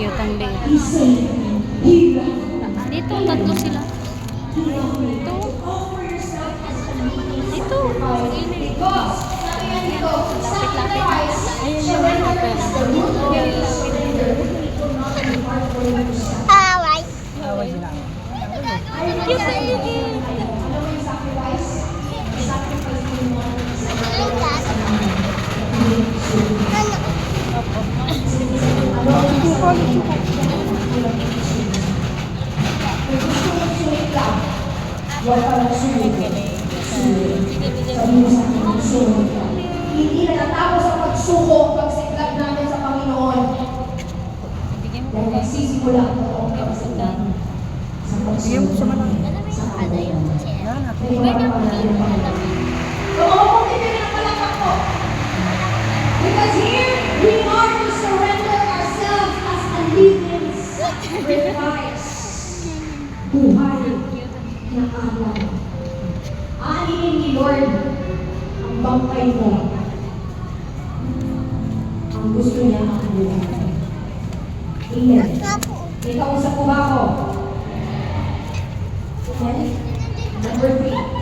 cute ang liit. Dito, tatlo sila. Dito. Dito. Lapit-lapit. Ayun yung open. Alright. Cute ang liit. Hindi natatapos ang pagsuko, pagsiklab namin sa Panginoon. Dahil nagsisimula ang totoong pagsiklab sa pagsuko. So, continue na palakpak ko. Because here, we are to surrender ourselves as a living sacrifice. Buhay na alam. Aanihin ni Lord ang bangkay mo. Ang gusto niya ang buhay. Amen. May kausap ko ba ako? Amen. Number 3.